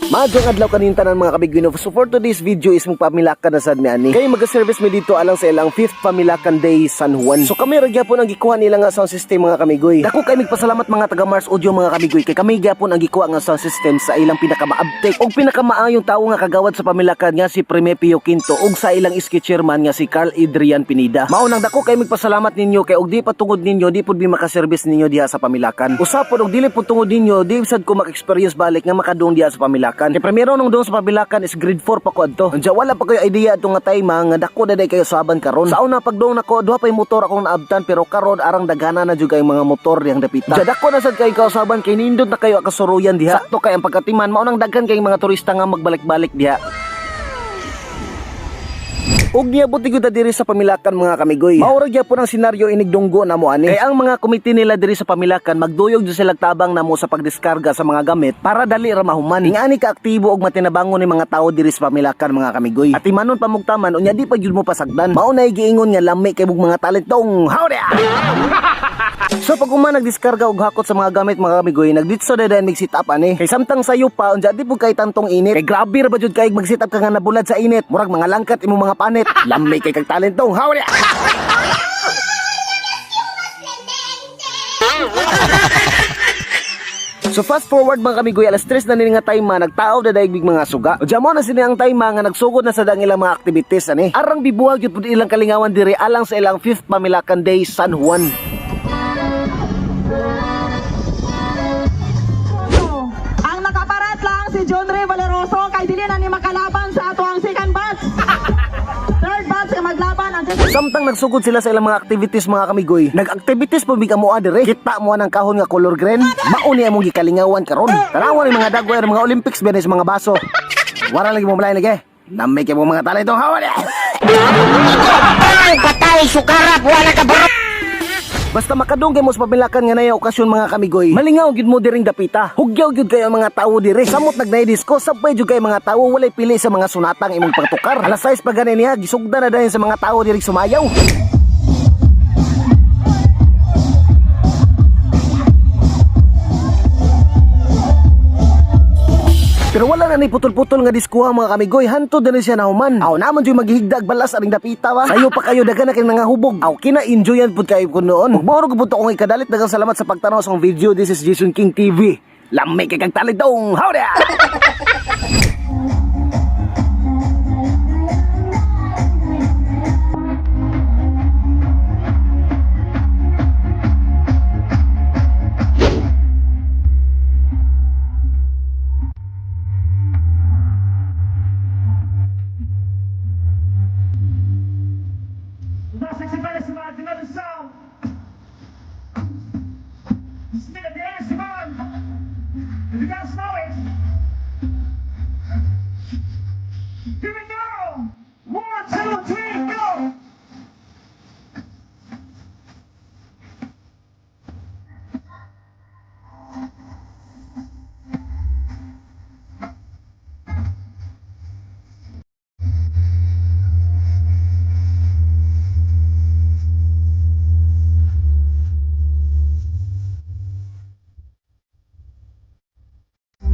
Maadjong adlaw kanin tanan mga kabigwino. So for today's video is mong pamilakan na sad mi ani. Kay mag-service mi dito alang sa ilang 5th Pamilakan Day San Juan. So kami ra gyapon ang gikuha nila nga sound system mga kamigoy. Dako kay migpasalamat mga taga Mars Audio mga kamigoy kay kami gyapon ang gikuha nga sound system sa ilang pinakamaabtek ug pinakamaayong tawo nga kagawad sa pamilakan nga si Prime Pio Quinto ug sa ilang iski chairman nga si Carl Adrian Pineda. Mao nang dako kay migpasalamat ninyo kay og di patungod ninyo di pud mi maka-service ninyo diha sa pamilakan. Usapon og dili pud tungod ninyo di sad ko mak-experience balik nga makadung diha sa pamilakan. Kay primero nung doon sa pamilakan is grade 4 pa ko adto. Unya wala pa kayo idea atong nga time nga dako daday kayo saban karon. Sa una pagdong nako duha pay motor akong naabtan pero karon arang dagana na jud kay mga motor yang dapita. Unya dako na sad kay kausaban kay nindot na kayo kasuruyan diha. Sakto kay ang pagkatiman mao nang daghan kay mga turista nga magbalik-balik diha. Og niabot gyud diri sa pamilakan mga kamigoy. Maura gyapon ang senaryo inigdunggo namo ani. Kay ang mga komite nila diri sa pamilakan magduyog jud sila tabang namo sa pagdiskarga sa mga gamit para dali ra mahuman. Ingani ka aktibo og matinabangon ni mga tawo diri sa pamilakan mga kamigoy. At imanon pamugtaman unya di pa gyud mo pasagdan. Mao nay giingon nga lami kay bug mga talentong howdy. So pag uma nagdiskarga og hakot sa mga gamit mga kamigoy, nagditso dadan mig sit up ani. Kay samtang sayo pa unya di pud kay tantong init. Kay grabe ra ba jud kay mag sit up ka nga nabulad sa init. Murag mga langkat imo mga panit. Lami kay kag talentong howdy. So fast forward mga kamigoy, alas 3 na nini nga time nagtaaw daday big mga suga. O jamo na sini ang time nga nagsugod na sa dang ilang mga activities ani. Arang bibuhag jud pud ilang kalingawan diri alang sa ilang 5th Pamilakan Day San Juan. Ang nakaparat lang si John Ray Valeroso kay dili na ni makalaban sa ato ang second batch. Third batch nga maglaban ang Samtang nagsugod sila sa ilang mga activities mga kamigoy, nag-activities pa biga mo adire. Kita mo ang kahon nga color green. Mao ni among gikalingawan karon. Tanawan ni mga dagway mga Olympics benes mga baso. Wala lagi mo malay lagi. Namay kay mo mga talento hawali. Patay sukarap wala ka ba? Basta makadungay mo sa pamilakan nga nay okasyon mga kamigoy. Malingaw gyud mo diring dapita. Hugyaw gyud kayo ang mga tawo dire. Samot nagnay-disco, sabay gyud kay mga tawo walay pili sa mga sunatang imong pagtukar. Alas 6 pa ganin niya, gisugda na dayon sa mga tawo diri sumayaw. Pero wala na ni putol-putol nga diskuha mga kamigoy. Hantod na siya nahuman. Aw naman dyan maghihigdag balas aring dapita ba. Sayo pa kayo dagan na kayo nga hubog. Aw kina-enjoyan po kayo ko noon. Mauro ko po ito kong ikadalit. Dagang salamat sa pagtanaw sa video. This is Jason King TV. Lamay kay kag talentong howdy! Sexy Venice provides another sound. Spin at the air, Simone. If you guys know it.